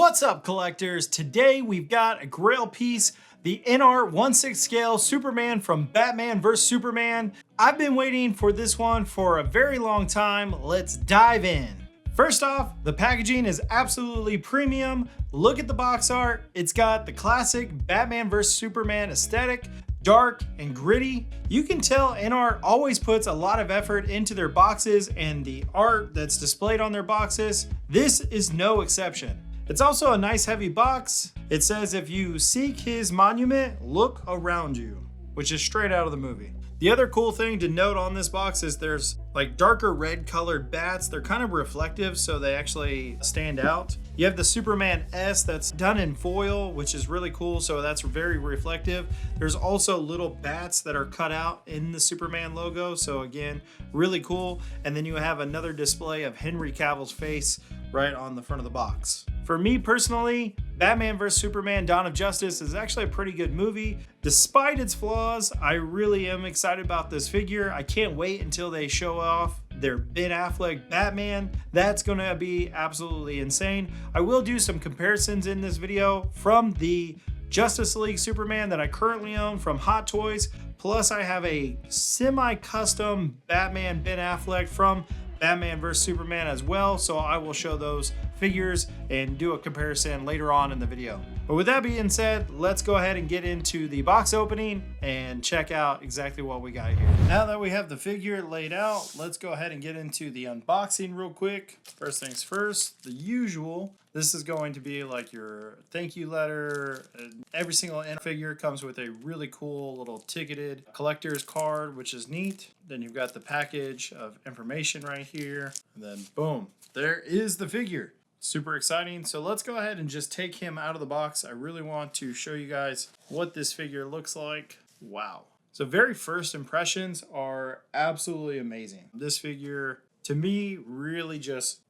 What's up, collectors? Today we've got a grail piece, the InArt 1/6 scale Superman from Batman vs Superman. I've been waiting for this one for a very long time. Let's dive in. First off, the packaging is absolutely premium. Look at the box art. It's got the classic Batman vs Superman aesthetic, dark and gritty. You can tell InArt always puts a lot of effort into their boxes and the art that's displayed on their boxes. This is no exception. It's also a nice heavy box. It says, if you seek his monument, look around you, which is straight out of the movie. The other cool thing to note on this box is there's like darker red colored bats. They're kind of reflective, so they actually stand out. You have the Superman S that's done in foil, which is really cool, so that's very reflective. There's also little bats that are cut out in the Superman logo, so again, really cool. And then you have another display of Henry Cavill's face right on the front of the box. For me personally, Batman vs Superman Dawn of Justice is actually a pretty good movie. Despite its flaws, I really am excited about this figure. I can't wait until they show off their Ben Affleck Batman. That's gonna be absolutely insane. I will do some comparisons in this video from the Justice League Superman that I currently own from Hot Toys. Plus I have a semi-custom Batman Ben Affleck from Batman vs Superman as well, so I will show those figures and do a comparison later on in the video. But with that being said, let's go ahead and get into the box opening and check out exactly what we got here. Now that we have the figure laid out, let's go ahead and get into the unboxing real quick. First things first, the usual. This is going to be like your thank you letter. Every single figure comes with a really cool little ticketed collector's card, which is neat. Then you've got the package of information right here. And then boom, there is the figure. Super exciting. So let's go ahead and just take him out of the box. I really want to show you guys what this figure looks like. Wow. So very first impressions are absolutely amazing. This figure to me really just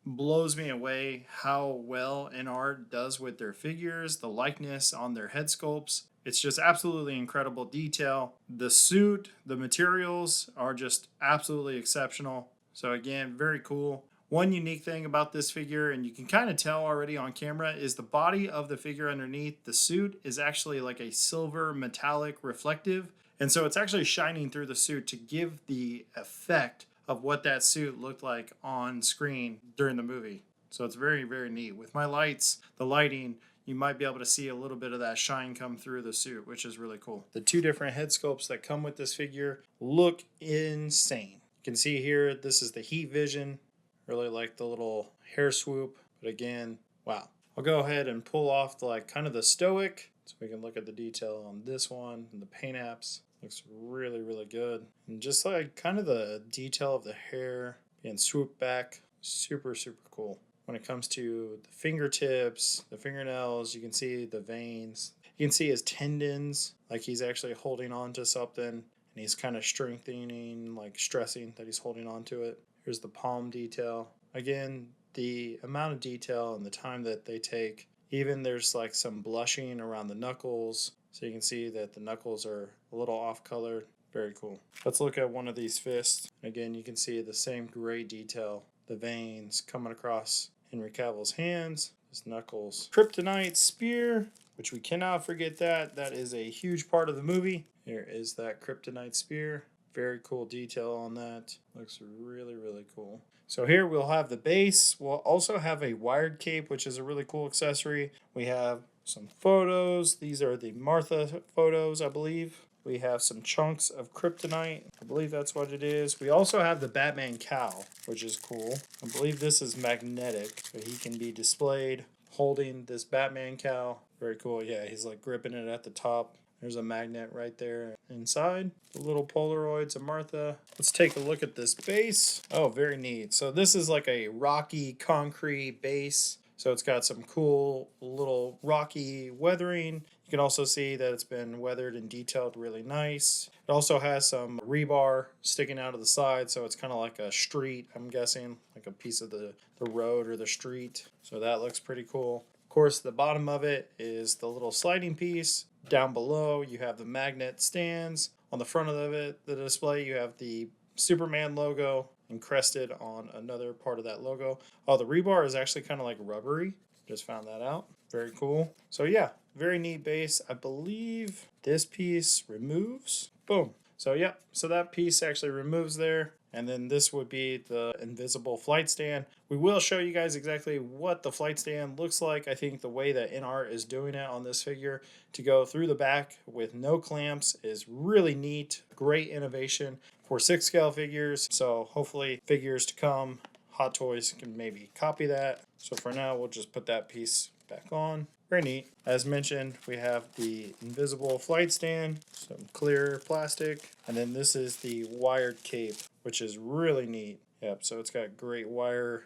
blows me away how well InArt does with their figures, the likeness on their head sculpts. It's just absolutely incredible detail. The suit, the materials are just absolutely exceptional. So again, very cool. One unique thing about this figure, and you can kind of tell already on camera, is the body of the figure underneath. The suit is actually like a silver metallic reflective. And so it's actually shining through the suit to give the effect of what that suit looked like on screen during the movie. So it's very, very neat. With my lights, the lighting, you might be able to see a little bit of that shine come through the suit, which is really cool. The two different head sculpts that come with this figure look insane. You can see here, this is the heat vision. Really like the little hair swoop, but again, wow. I'll go ahead and pull off kind of the stoic so we can look at the detail on this one and the paint apps. Looks really, really good. And just like kind of the detail of the hair being swooped back, super, super cool. When it comes to the fingertips, the fingernails, you can see the veins. You can see his tendons, like he's actually holding on to something and he's kind of strengthening, like stressing that he's holding on to it. Here's the palm detail. Again, the amount of detail and the time that they take. Even there's like some blushing around the knuckles. So you can see that the knuckles are a little off color. Very cool. Let's look at one of these fists. Again, you can see the same great detail. The veins coming across Henry Cavill's hands. His knuckles. Kryptonite spear, which we cannot forget that. That is a huge part of the movie. Here is that Kryptonite spear. Very cool detail on that. Looks really, really cool. So here we'll have the base. We'll also have a wired cape, which is a really cool accessory. We have some photos. These are the Martha photos, I believe. We have some chunks of kryptonite. I believe that's what it is. We also have the Batman cowl, which is cool. I believe this is magnetic, so he can be displayed holding this Batman cowl. Very cool. Yeah, he's like gripping it at the top. There's a magnet right there inside. The little Polaroids of Martha. Let's take a look at this base. Oh, very neat. So this is like a rocky concrete base. So it's got some cool little rocky weathering. You can also see that it's been weathered and detailed really nice. It also has some rebar sticking out of the side, so it's kind of like a street, I'm guessing, like a piece of the road or the street. So that looks pretty cool. Of course, the bottom of it is the little sliding piece. Down below, you have the magnet stands. On the front of it, the display, you have the Superman logo encrusted on another part of that logo. Oh, the rebar is actually kind of like rubbery. Just found that out. Very cool. So yeah, very neat base. I believe this piece removes. Boom. So yeah, so that piece actually removes there. And then this would be the invisible flight stand. We will show you guys exactly what the flight stand looks like. I think the way that InArt is doing it on this figure to go through the back with no clamps is really neat. Great innovation for 6 scale figures. So hopefully figures to come, Hot Toys can maybe copy that. So for now, we'll just put that piece back on. Very neat. As mentioned, we have the invisible flight stand, some clear plastic, and then this is the wired cape, which is really neat. Yep, so it's got great wire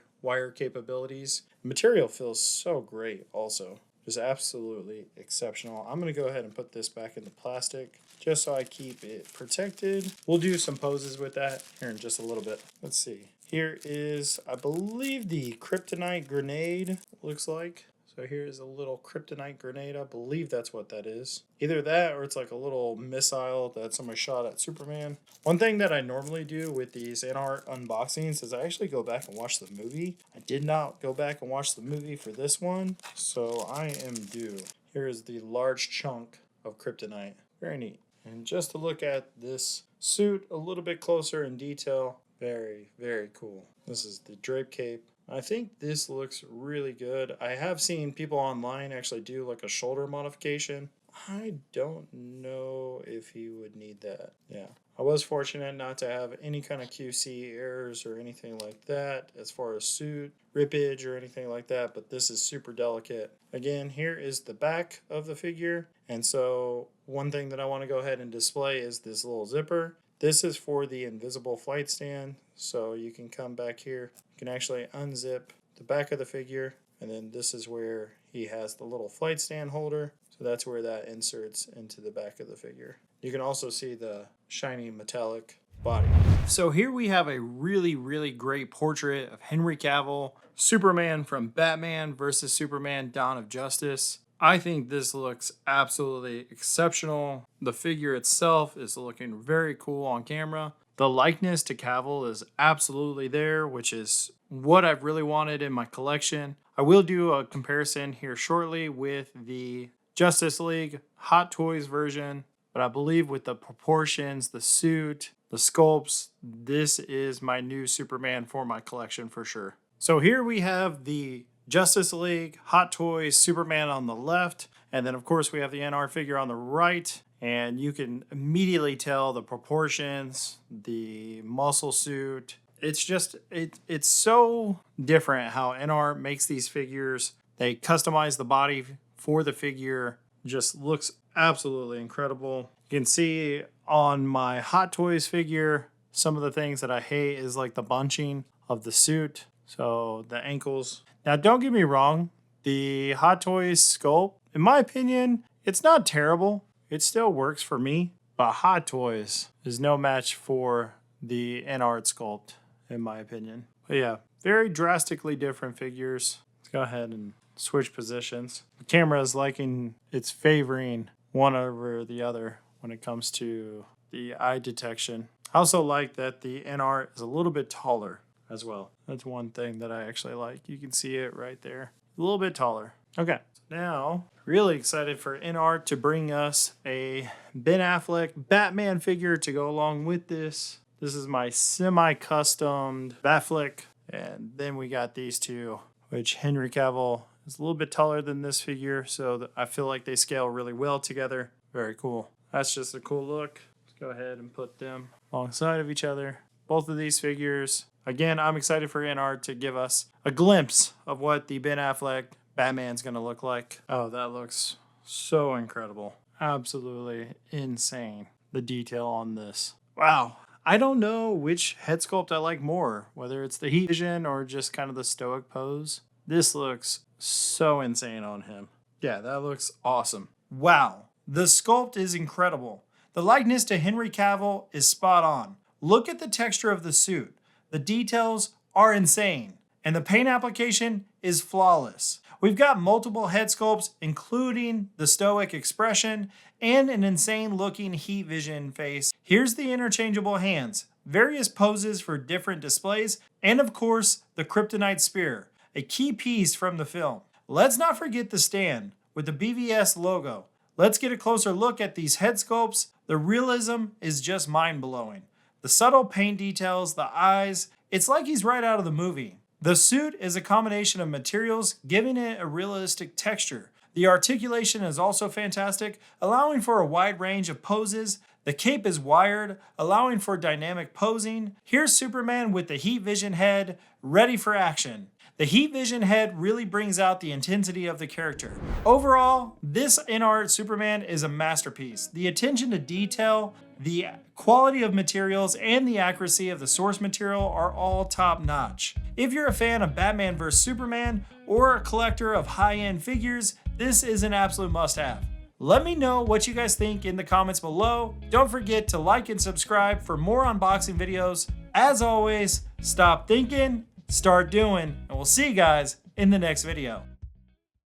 capabilities. The material feels so great also. Just absolutely exceptional. I'm going to go ahead and put this back in the plastic just so I keep it protected. We'll do some poses with that here in just a little bit. Let's see. Here is, I believe, the kryptonite grenade, looks like. So here's a little kryptonite grenade. I believe that's what that is. Either that or it's like a little missile that somebody shot at Superman. One thing that I normally do with these InArt unboxings is I actually go back and watch the movie. I did not go back and watch the movie for this one, so I am due. Here is the large chunk of kryptonite. Very neat. And just to look at this suit a little bit closer in detail, very, very cool. This is the drape cape. I think this looks really good. I have seen people online actually do like a shoulder modification. I don't know if he would need that. Yeah. I was fortunate not to have any kind of QC errors or anything like that as far as suit, rippage, or anything like that, but this is super delicate. Again, here is the back of the figure. And so one thing that I want to go ahead and display is this little zipper. This is for the invisible flight stand, so you can come back here. You can actually unzip the back of the figure, and then this is where he has the little flight stand holder. So that's where that inserts into the back of the figure. You can also see the shiny metallic body. So here we have a really, really great portrait of Henry Cavill, Superman from Batman versus Superman: Dawn of Justice. I think this looks absolutely exceptional. The figure itself is looking very cool on camera. The likeness to Cavill is absolutely there, which is what I've really wanted in my collection. I will do a comparison here shortly with the Justice League Hot Toys version, but I believe with the proportions, the suit, the sculpts, this is my new Superman for my collection for sure. So here we have the Justice League Hot Toys Superman on the left, and then of course we have the InArt figure on the right, and you can immediately tell the proportions, the muscle suit. It's just it's so different how InArt makes these figures. They customize the body for the figure. Just looks absolutely incredible. You can see on my Hot Toys figure, some of the things that I hate is like the bunching of the suit. So the ankles. Now, don't get me wrong. The Hot Toys sculpt, in my opinion, it's not terrible. It still works for me. But Hot Toys is no match for the InArt sculpt, in my opinion. But yeah, very drastically different figures. Let's go ahead and switch positions. The camera is it's favoring one over the other when it comes to the eye detection. I also like that the InArt is a little bit taller as well. That's one thing that I actually like. You can see it right there. A little bit taller. Okay, so now really excited for InArt to bring us a Ben Affleck Batman figure to go along with this. This is my semi-customed Batfleck. And then we got these two, which Henry Cavill is a little bit taller than this figure, so I feel like they scale really well together. Very cool. That's just a cool look. Let's go ahead and put them alongside of each other. Both of these figures. Again, I'm excited for InArt to give us a glimpse of what the Ben Affleck Batman's going to look like. Oh, that looks so incredible. Absolutely insane, the detail on this. Wow. I don't know which head sculpt I like more, whether it's the heat vision or just kind of the stoic pose. This looks so insane on him. Yeah, that looks awesome. Wow. The sculpt is incredible. The likeness to Henry Cavill is spot on. Look at the texture of the suit. The details are insane, and the paint application is flawless. We've got multiple head sculpts, including the stoic expression and an insane looking heat vision face. Here's the interchangeable hands, various poses for different displays, and of course, the kryptonite spear, a key piece from the film. Let's not forget the stand with the BVS logo. Let's get a closer look at these head sculpts. The realism is just mind-blowing. The subtle paint details, the eyes, it's like he's right out of the movie. The suit is a combination of materials, giving it a realistic texture. The articulation is also fantastic, allowing for a wide range of poses. The cape is wired, allowing for dynamic posing. Here's Superman with the heat vision head, ready for action. The heat vision head really brings out the intensity of the character. Overall, this InArt Superman is a masterpiece. The attention to detail, the quality of materials, and the accuracy of the source material are all top notch. If you're a fan of Batman vs Superman or a collector of high-end figures, this is an absolute must-have. Let me know what you guys think in the comments below. Don't forget to like and subscribe for more unboxing videos. As always, stop thinking, start doing, and we'll see you guys in the next video.